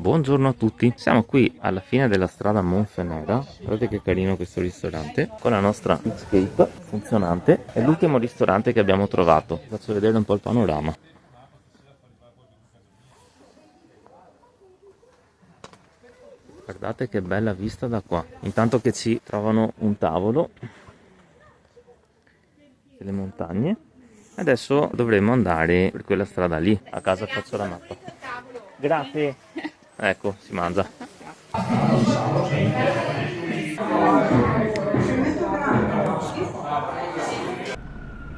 Buongiorno a tutti, siamo qui alla fine della strada Monfenera. Guardate che carino questo ristorante con la nostra Escape funzionante. È l'ultimo ristorante che abbiamo trovato. Vi faccio vedere un po' il panorama. Guardate che bella vista da qua. Intanto che ci trovano un tavolo, delle montagne. Adesso dovremo andare per quella strada lì. A casa faccio la mappa. Grazie. Ecco, si mangia.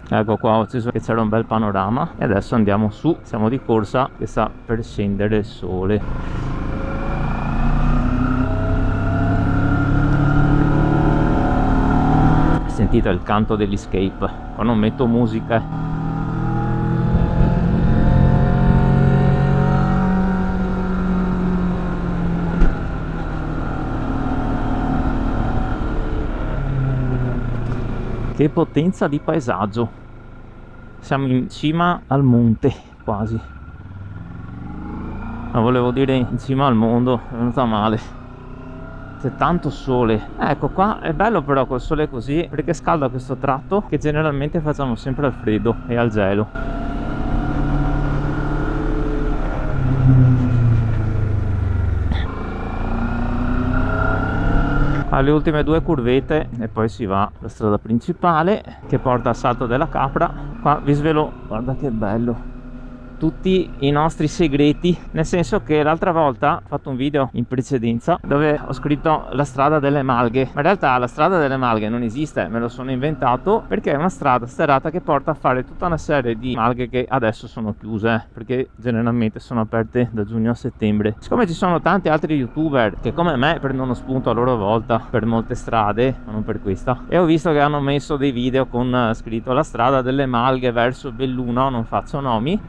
Ecco qua, ho deciso che c'era un bel panorama e adesso andiamo su. Siamo di corsa che sta per scendere il sole. Sentite il canto dell'Escape, qua non metto musica. Che potenza di paesaggio, siamo in cima al monte quasi, ma volevo dire in cima al mondo, è venuta male. C'è tanto sole. Ecco qua è bello però col sole così, perché scalda questo tratto che generalmente facciamo sempre al freddo e al gelo. Alle ultime due curvette e poi si va alla strada principale che porta al Salto della Capra. Qua vi svelo, guarda che bello, tutti i nostri segreti, nel senso che l'altra volta ho fatto un video in precedenza dove ho scritto la strada delle Malghe, ma in realtà la strada delle Malghe non esiste, me lo sono inventato perché è una strada sterrata che porta a fare tutta una serie di malghe che adesso sono chiuse perché generalmente sono aperte da giugno a settembre. Siccome ci sono tanti altri youtuber che come me prendono spunto a loro volta per molte strade, ma non per questa, e ho visto che hanno messo dei video con scritto la strada delle Malghe verso Belluno, non faccio nomi.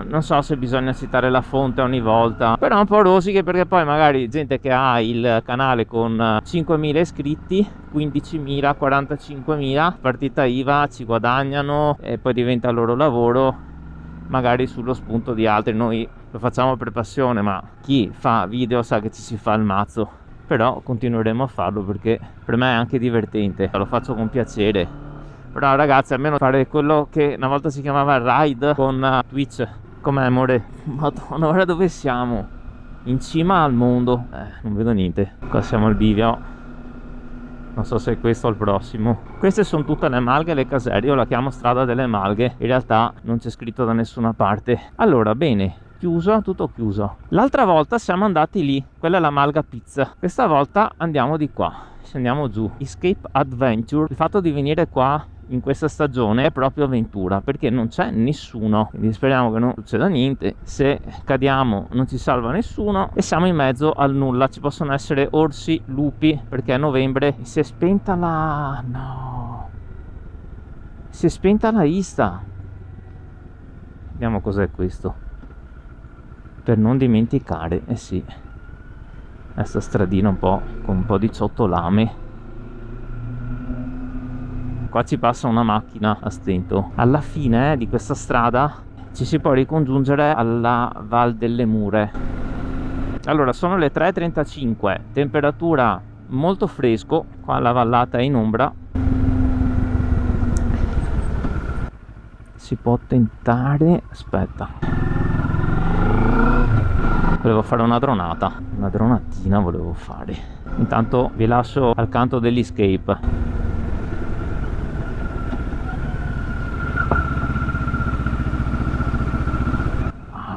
Non so se bisogna citare la fonte ogni volta, però un po' rosiche, perché poi magari gente che ha il canale con 5.000 iscritti, 15.000, 45.000 partita IVA ci guadagnano e poi diventa il loro lavoro magari sullo spunto di altri. Noi lo facciamo per passione, ma chi fa video sa che ci si fa il mazzo, però continueremo a farlo perché per me è anche divertente, lo faccio con piacere. Però ragazzi, almeno fare quello che una volta si chiamava ride con Twitch. Com'è amore? Madonna, ora dove siamo? In cima al mondo. Non vedo niente. Qua siamo al bivio. Non so se è questo o il prossimo. Queste sono tutte le Malghe, le caserie. Io la chiamo strada delle Malghe. In realtà non c'è scritto da nessuna parte. Allora, bene, chiuso, tutto chiuso. L'altra volta siamo andati lì. Quella è la Malga Pizza. Questa volta andiamo di qua. Scendiamo giù. Escape Adventure. Il fatto di venire qua in questa stagione è proprio avventura perché non c'è nessuno, quindi speriamo che non succeda niente. Se cadiamo non ci salva nessuno e siamo in mezzo al nulla. Ci possono essere orsi, lupi, perché a novembre si è spenta la... no, si è spenta la Insta. Vediamo cos'è questo per non dimenticare. Eh sì, questa stradina un po' con un po' di ciotolame. Qua ci passa una macchina a stento. Alla fine di questa strada ci si può ricongiungere alla Val delle Mure. Allora, sono le 3:35, temperatura molto fresco, qua la vallata è in ombra. Si può tentare, aspetta, volevo fare una dronatina volevo fare. Intanto vi lascio al canto dell'Escape.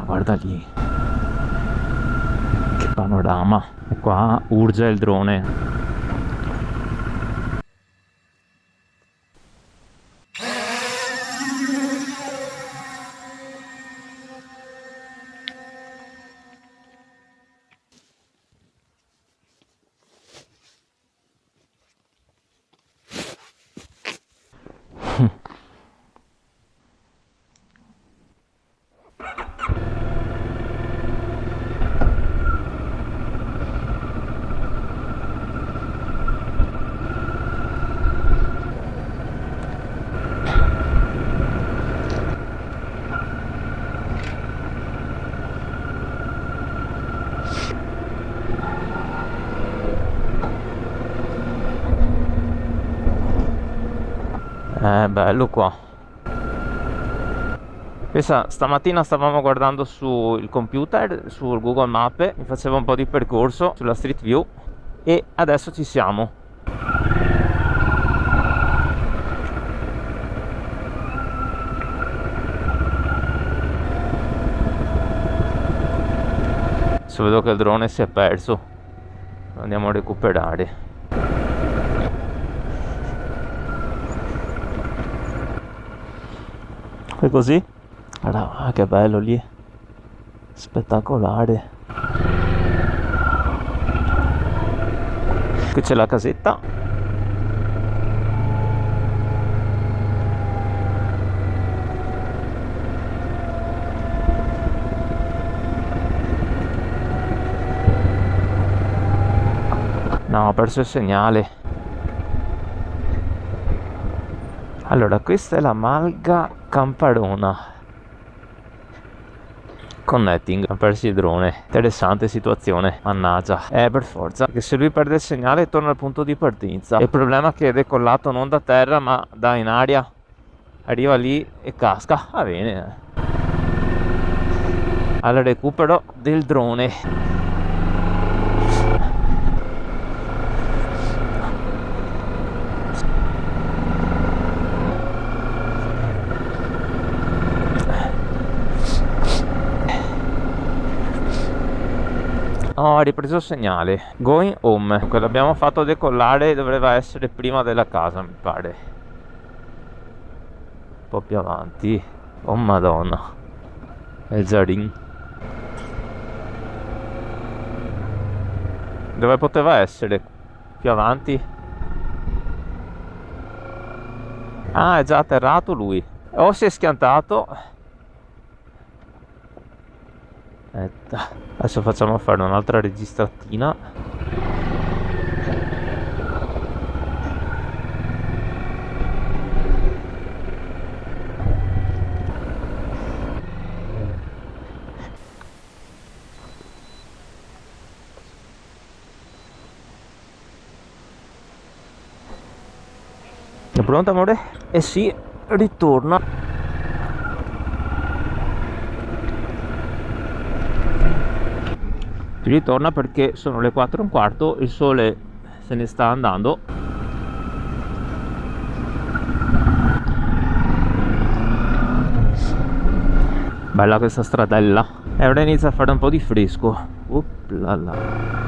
Guarda lì che panorama, e qua urge il drone. Bello qua. Pensa, stamattina stavamo guardando sul computer, sul Google Maps, mi faceva un po' di percorso sulla Street View e adesso ci siamo. Adesso vedo che il drone si è perso, lo andiamo a recuperare. E così? Guarda, che bello lì, spettacolare. Qui c'è la casetta. No, ho perso il segnale. Allora, questa è la Malga Camparona. Connecting, ha perso il drone. Interessante situazione, mannaggia. Per forza, che se lui perde il segnale torna al punto di partenza. Il problema è che è decollato non da terra ma da in aria. Arriva lì e casca. Va bene. Al recupero del drone. Ho ripreso il segnale. Going home. Dunque l'abbiamo fatto decollare, doveva essere prima della casa mi pare. Un po' più avanti. Oh madonna. È il Zarin. Dove poteva essere? Più avanti? Ah, è già atterrato lui. O si è schiantato. Adesso facciamo fare un'altra registratina. È pronto amore? Eh sì, ritorna. Ritorna perché sono le 4:15, il sole se ne sta andando. Bella questa stradella. E ora inizia a fare un po' di fresco. Uplala.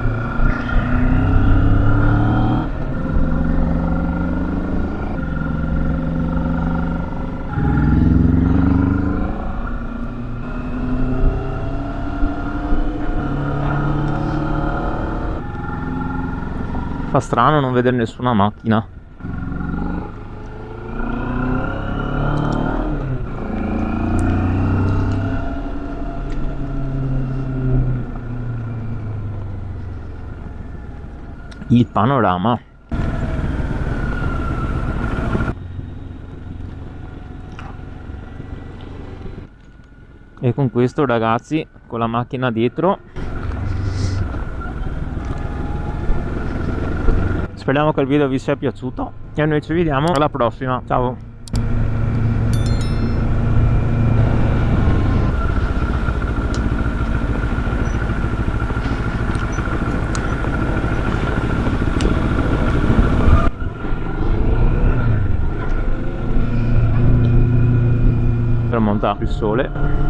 Fa strano non vedere nessuna macchina. Il panorama. E con questo ragazzi, con la macchina dietro, speriamo che il video vi sia piaciuto e noi ci vediamo alla prossima. Ciao. Tramonta il sole.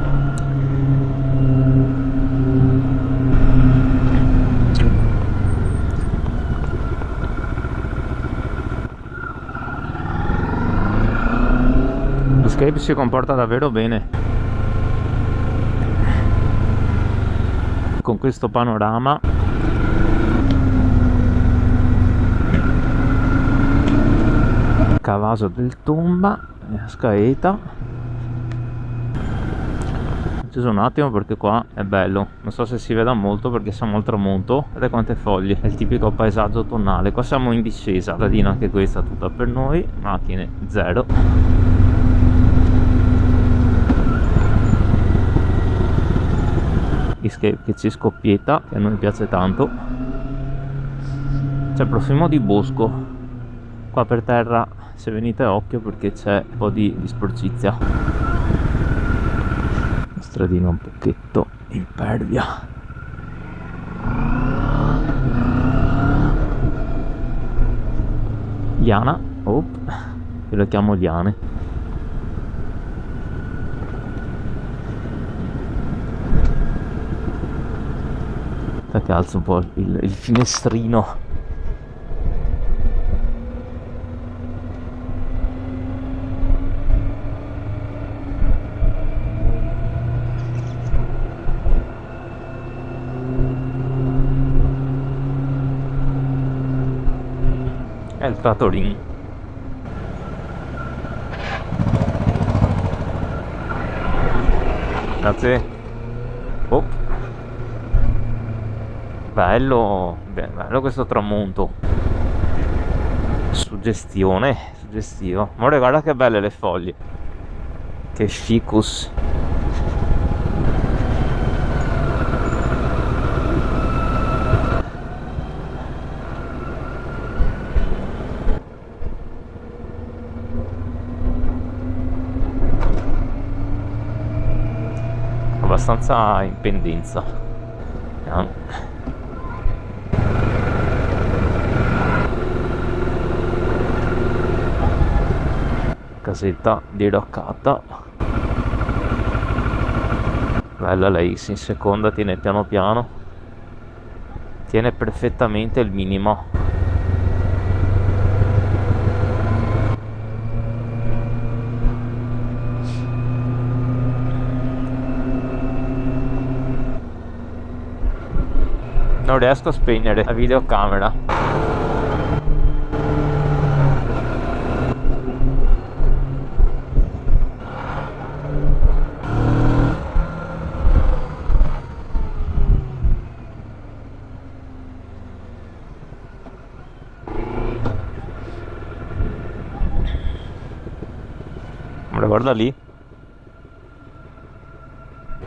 Escape si comporta davvero bene con questo panorama. Cavaso del Tomba, Scaeta. Ho acceso un attimo perché qua è bello, non so se si veda molto perché siamo al tramonto. Guardate quante foglie, è il tipico paesaggio autunnale. Qua siamo in discesa, ladina anche questa tutta per noi, macchine zero. Escape che ci scoppietta, che a noi piace tanto. C'è il profumo di bosco. Qua per terra se venite occhio perché c'è un po' di sporcizia. La stradina un pochetto impervia. Liana, io la chiamo liane. Aspetta che alzo un po' il finestrino. È il trattorin. Grazie. Bello questo tramonto. Suggestivo. Ma guarda che belle le foglie. Che ficus. Abbastanza in pendenza. Casetta diroccata. Bella lei, in seconda, tiene piano piano, tiene perfettamente il minimo. Non riesco a spegnere la videocamera. Guarda lì.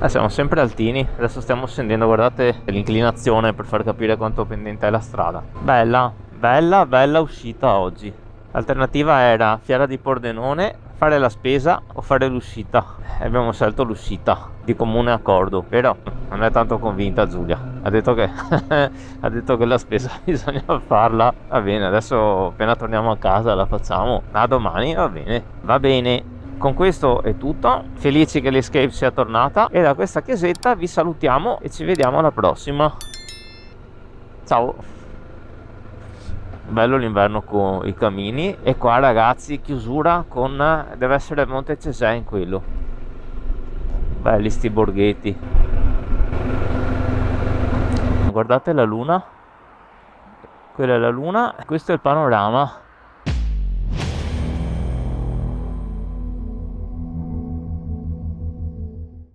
Siamo sempre altini, adesso stiamo scendendo, guardate l'inclinazione per far capire quanto pendente è la strada. Bella uscita oggi. L'alternativa era Fiera di Pordenone, fare la spesa o fare l'uscita. Abbiamo scelto l'uscita di comune accordo, però non è tanto convinta Giulia. Ha detto che ha detto che la spesa bisogna farla. Va bene, adesso appena torniamo a casa la facciamo. A domani, va bene. Con questo è tutto, felici che l'Escape sia tornata e da questa chiesetta vi salutiamo e ci vediamo alla prossima. Ciao. Bello l'inverno con i camini. E qua ragazzi, chiusura con, deve essere Monte Cesè in quello. Belli sti borghetti. Guardate la luna, quella è la luna, questo è il panorama.